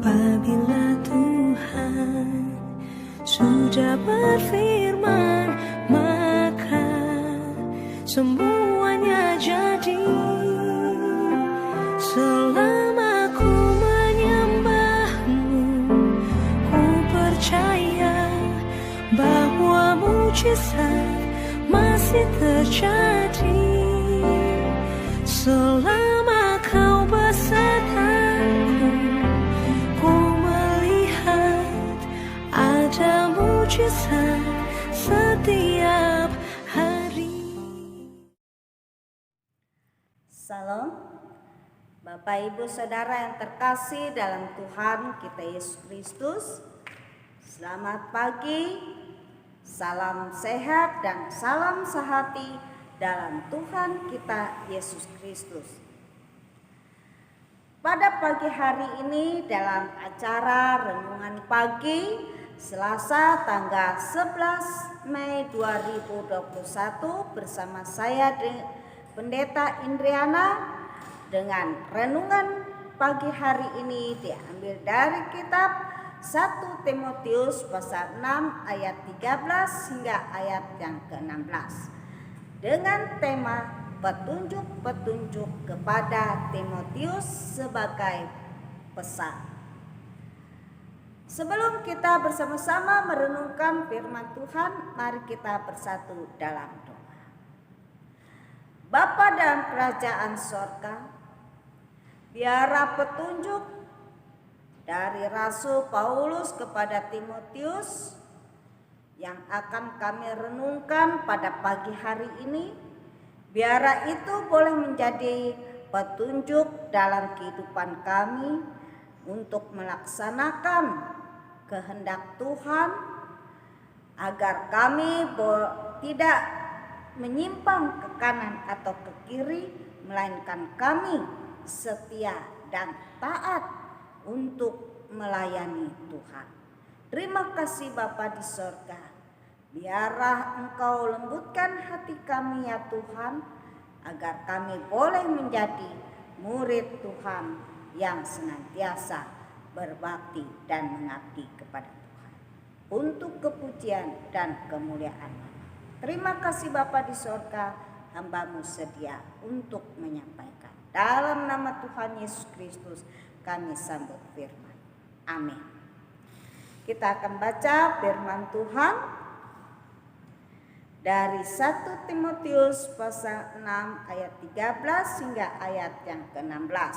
Apabila Tuhan sudah berfirman, maka semuanya jadi. Selama ku menyembahmu, ku percaya bahwa mujizat masih terjadi. Selama kau besertaku, ku melihat ada mujizat setiap hari. Salam, Bapak Ibu Saudara yang terkasih dalam Tuhan kita Yesus Kristus. Selamat pagi, salam sehat dan salam sehati dalam Tuhan kita Yesus Kristus. Pada pagi hari ini dalam acara Renungan Pagi Selasa tanggal 11 Mei 2021 bersama saya Pendeta Indriana, dengan renungan pagi hari ini diambil dari kitab 1 Timotius pasal 6 ayat 13 hingga ayat yang ke-16 dengan tema petunjuk-petunjuk kepada Timotius sebagai pesan. Sebelum kita bersama-sama merenungkan firman Tuhan, mari kita bersatu dalam doa. Bapa dalam kerajaan sorga, biarlah petunjuk dari Rasul Paulus kepada Timotius yang akan kami renungkan pada pagi hari ini, biarlah itu boleh menjadi petunjuk dalam kehidupan kami untuk melaksanakan kehendak Tuhan, agar kami tidak menyimpang ke kanan atau ke kiri, melainkan kami setia dan taat untuk melayani Tuhan. Terima kasih Bapa di sorga, biarlah Engkau lembutkan hati kami ya Tuhan, agar kami boleh menjadi murid Tuhan yang senantiasa berbakti dan mengabdi kepada Tuhan untuk kepujian dan kemuliaan. Terima kasih Bapa di sorga, hamba-Mu sedia untuk menyampaikan. Dalam nama Tuhan Yesus Kristus kami sambut firman. Amin. Kita akan baca firman Tuhan dari 1 Timotius pasal 6 ayat 13 hingga ayat yang ke-16.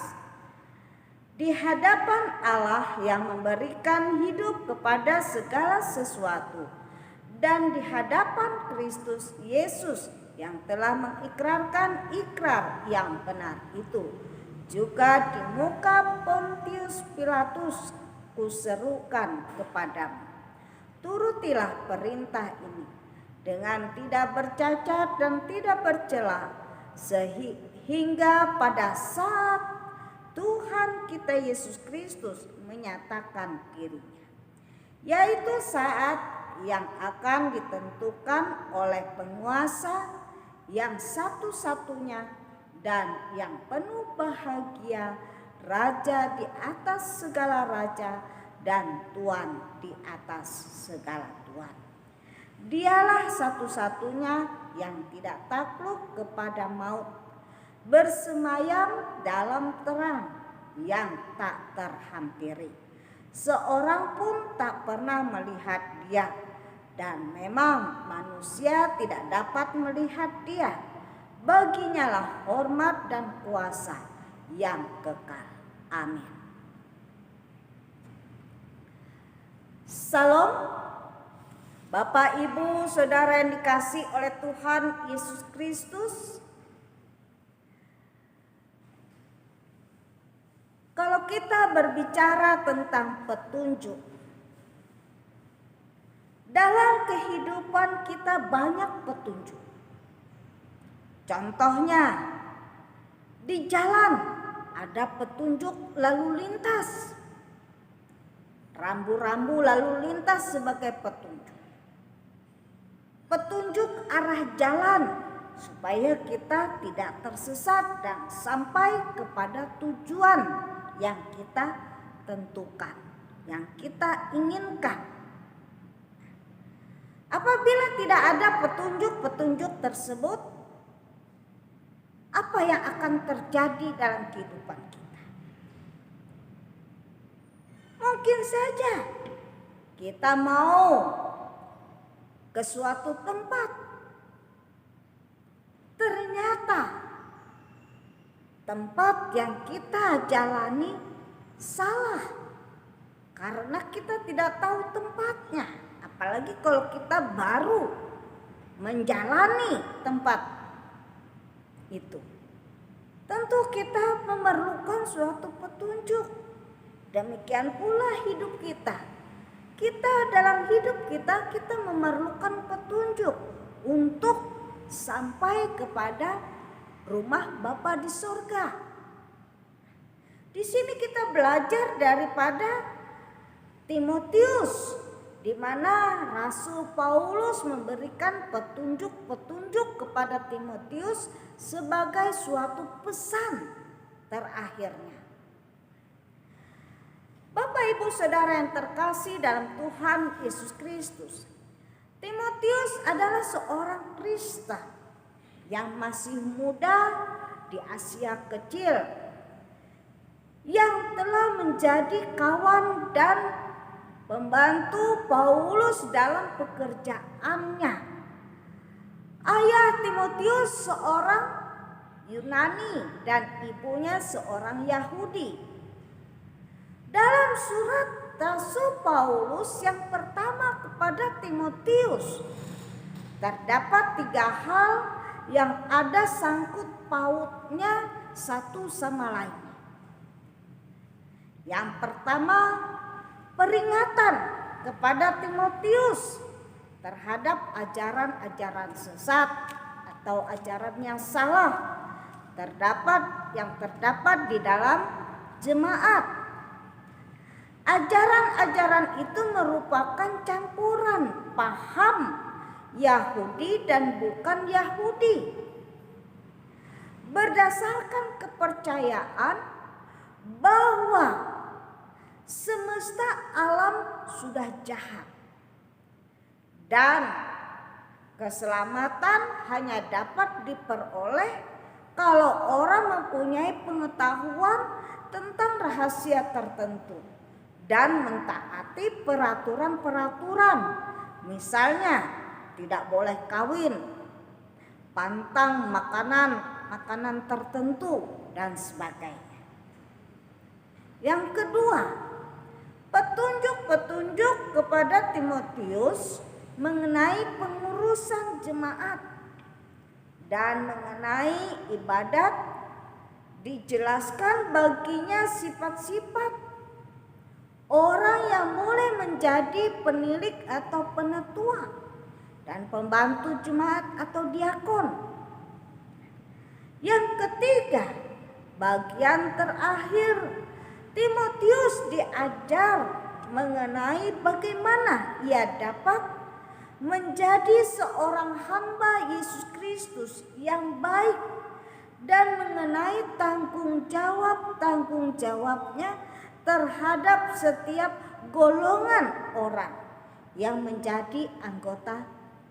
Di hadapan Allah yang memberikan hidup kepada segala sesuatu, dan di hadapan Kristus Yesus yang telah mengikrarkan ikrar yang benar itu, juga di muka Pontius Pilatus kuserukan kepadamu, turutilah perintah ini dengan tidak bercacat dan tidak bercela, sehingga pada saat Tuhan kita Yesus Kristus menyatakan dirinya, yaitu saat yang akan ditentukan oleh penguasa yang satu-satunya dan yang penuh bahagia, Raja di atas segala raja dan Tuan di atas segala tuan. Dialah satu-satunya yang tidak takluk kepada maut, bersemayam dalam terang yang tak terhampiri. Seorang pun tak pernah melihat Dia, dan memang manusia tidak dapat melihat Dia. Baginya lah hormat dan kuasa yang kekal. Amin. Salam, Bapak Ibu Saudara yang dikasihi oleh Tuhan Yesus Kristus. Kalau kita berbicara tentang petunjuk, dalam kehidupan kita banyak petunjuk. Contohnya, di jalan ada petunjuk lalu lintas. Rambu-rambu lalu lintas sebagai petunjuk. Petunjuk arah jalan supaya kita tidak tersesat dan sampai kepada tujuan yang kita tentukan, yang kita inginkan. Apabila tidak ada petunjuk-petunjuk tersebut, apa yang akan terjadi dalam kehidupan kita? Mungkin saja kita mau ke suatu tempat, ternyata tempat yang kita jalani salah karena kita tidak tahu tempatnya. Apalagi kalau kita baru menjalani tempat itu. Tentu kita memerlukan suatu petunjuk. Demikian pula hidup kita. Dalam hidup kita memerlukan petunjuk untuk sampai kepada rumah Bapa di sorga. Di sini kita belajar daripada Timotius, di mana Rasul Paulus memberikan petunjuk-petunjuk kepada Timotius sebagai suatu pesan terakhirnya. Bapak Ibu Saudara yang terkasih dalam Tuhan Yesus Kristus, Timotius adalah seorang Kristen yang masih muda di Asia Kecil, yang telah menjadi kawan dan membantu Paulus dalam pekerjaannya. Ayah Timotius seorang Yunani dan ibunya seorang Yahudi. Dalam surat Rasul Paulus yang pertama kepada Timotius, terdapat 3 hal yang ada sangkut pautnya satu sama lain. Yang pertama, peringatan kepada Timotius terhadap ajaran-ajaran sesat atau ajaran yang salah yang terdapat di dalam jemaat. Ajaran-ajaran itu merupakan campuran paham Yahudi dan bukan Yahudi. Berdasarkan kepercayaan bahwa semesta alam sudah jahat dan keselamatan hanya dapat diperoleh kalau orang mempunyai pengetahuan tentang rahasia tertentu dan mentaati peraturan-peraturan, misalnya tidak boleh kawin, pantang makanan tertentu dan sebagainya. Yang kedua, petunjuk-petunjuk kepada Timotius mengenai pengurusan jemaat dan mengenai ibadat. Dijelaskan baginya sifat-sifat orang yang mulai menjadi penilik atau penetua dan pembantu jemaat atau diakon. Yang ketiga, bagian terakhir, Timotius diajar mengenai bagaimana ia dapat menjadi seorang hamba Yesus Kristus yang baik dan mengenai tanggung jawabnya terhadap setiap golongan orang yang menjadi anggota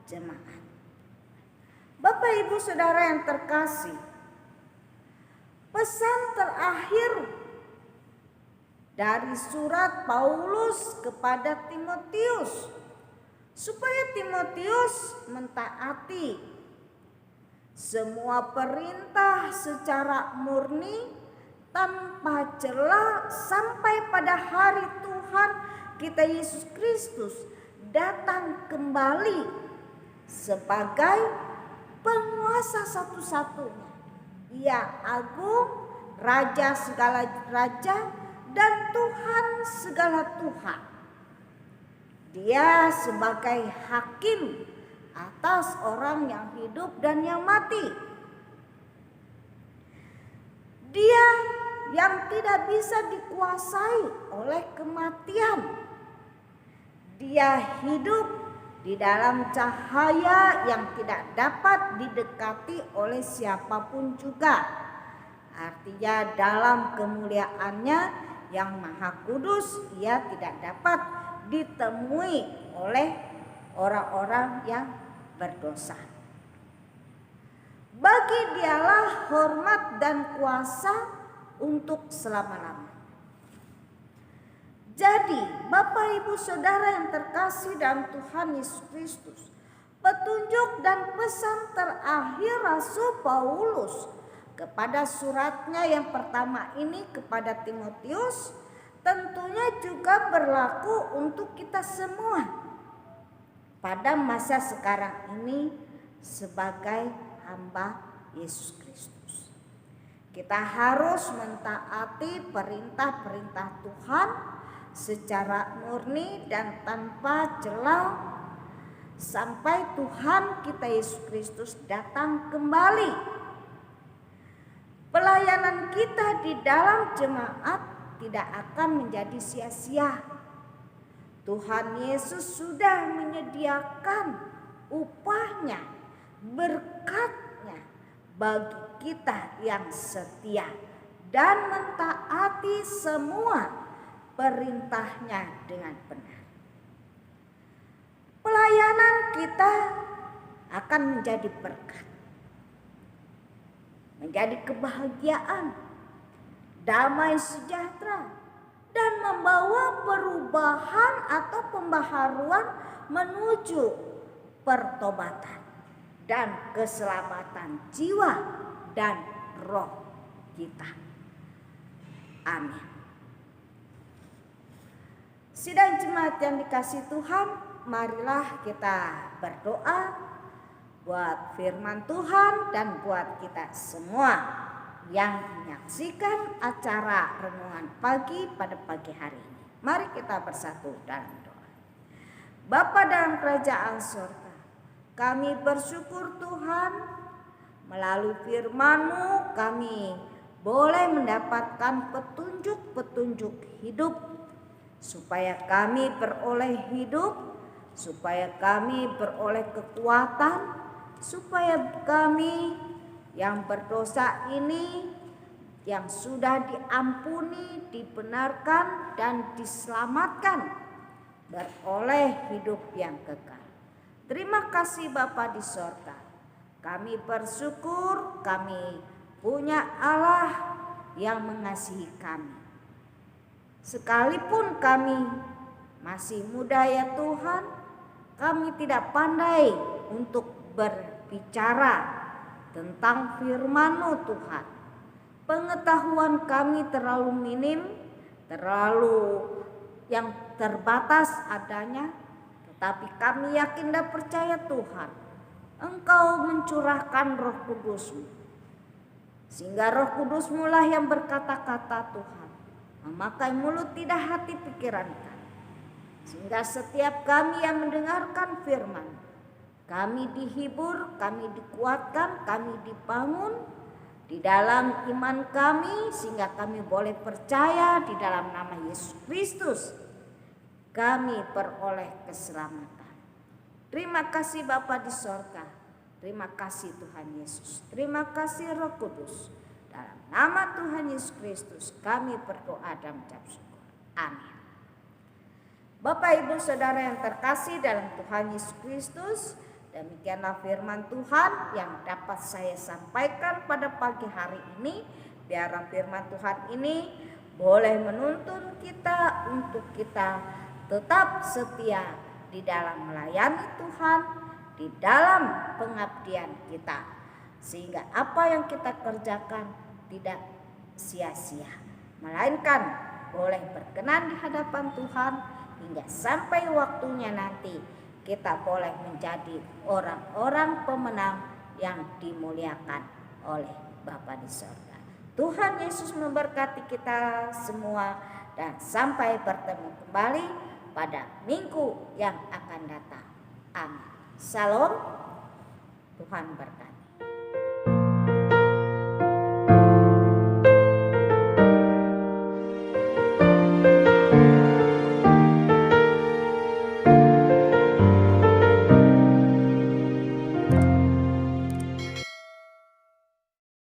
jemaat. Bapak Ibu Saudara yang terkasih, pesan terakhir dari surat Paulus kepada Timotius supaya Timotius mentaati semua perintah secara murni tanpa celah sampai pada hari Tuhan kita Yesus Kristus datang kembali sebagai penguasa satu-satunya. Ia agung, raja segala raja dan Tuhan segala Tuhan. Dia sebagai hakim atas orang yang hidup dan yang mati. Dia yang tidak bisa dikuasai oleh kematian. Dia hidup di dalam cahaya yang tidak dapat didekati oleh siapapun juga. Artinya dalam kemuliaannya yang Maha Kudus, ia tidak dapat ditemui oleh orang-orang yang berdosa. Bagi Dialah hormat dan kuasa untuk selama-lamanya. Jadi, Bapak Ibu Saudara yang terkasih dalam Tuhan Yesus Kristus, petunjuk dan pesan terakhir Rasul Paulus kepada suratnya yang pertama ini kepada Timotius tentunya juga berlaku untuk kita semua pada masa sekarang ini sebagai hamba Yesus Kristus. Kita harus mentaati perintah-perintah Tuhan secara murni dan tanpa celah sampai Tuhan kita Yesus Kristus datang kembali. Pelayanan kita di dalam jemaat tidak akan menjadi sia-sia. Tuhan Yesus sudah menyediakan upahnya, berkatnya bagi kita yang setia dan mentaati semua perintahnya dengan benar. Pelayanan kita akan menjadi berkat, menjadi kebahagiaan, damai sejahtera, dan membawa perubahan atau pembaharuan menuju pertobatan dan keselamatan jiwa dan roh kita. Amin. Sidang jemaat yang dikasihi Tuhan, marilah kita berdoa buat firman Tuhan dan buat kita semua yang menyaksikan acara renungan pagi pada pagi hari ini. Mari kita bersatu dalam doa. Bapa dalam kerajaan surga, kami bersyukur Tuhan, melalui firman-Mu kami boleh mendapatkan petunjuk-petunjuk hidup supaya kami beroleh hidup, supaya kami beroleh kekuatan, supaya kami yang berdosa ini yang sudah diampuni, dibenarkan dan diselamatkan beroleh hidup yang kekal. Terima kasih Bapa di sorga. Kami bersyukur kami punya Allah yang mengasihi kami. Sekalipun kami masih muda ya Tuhan, kami tidak pandai untuk berbicara tentang firman-Mu Tuhan. Pengetahuan kami terlalu minim, terlalu yang terbatas adanya, tetapi kami yakin dan percaya Tuhan, Engkau mencurahkan Roh Kudus-Mu, sehingga Roh Kudus-Mu lah yang berkata-kata Tuhan, memakai mulut tidak hati pikiran kami, sehingga setiap kami yang mendengarkan firman, kami dihibur, kami dikuatkan, kami dibangun di dalam iman kami, sehingga kami boleh percaya di dalam nama Yesus Kristus kami peroleh keselamatan. Terima kasih Bapa di sorga, terima kasih Tuhan Yesus, terima kasih Roh Kudus. Dalam nama Tuhan Yesus Kristus kami berdoa dan mengucap syukur. Amin. Bapak Ibu Saudara yang terkasih dalam Tuhan Yesus Kristus, demikianlah firman Tuhan yang dapat saya sampaikan pada pagi hari ini. Biarlah firman Tuhan ini boleh menuntun kita untuk kita tetap setia di dalam melayani Tuhan, di dalam pengabdian kita, sehingga apa yang kita kerjakan tidak sia-sia, melainkan boleh berkenan di hadapan Tuhan hingga sampai waktunya nanti kita boleh menjadi orang-orang pemenang yang dimuliakan oleh Bapa di surga. Tuhan Yesus memberkati kita semua dan sampai bertemu kembali pada minggu yang akan datang. Amin. Shalom. Tuhan berkati.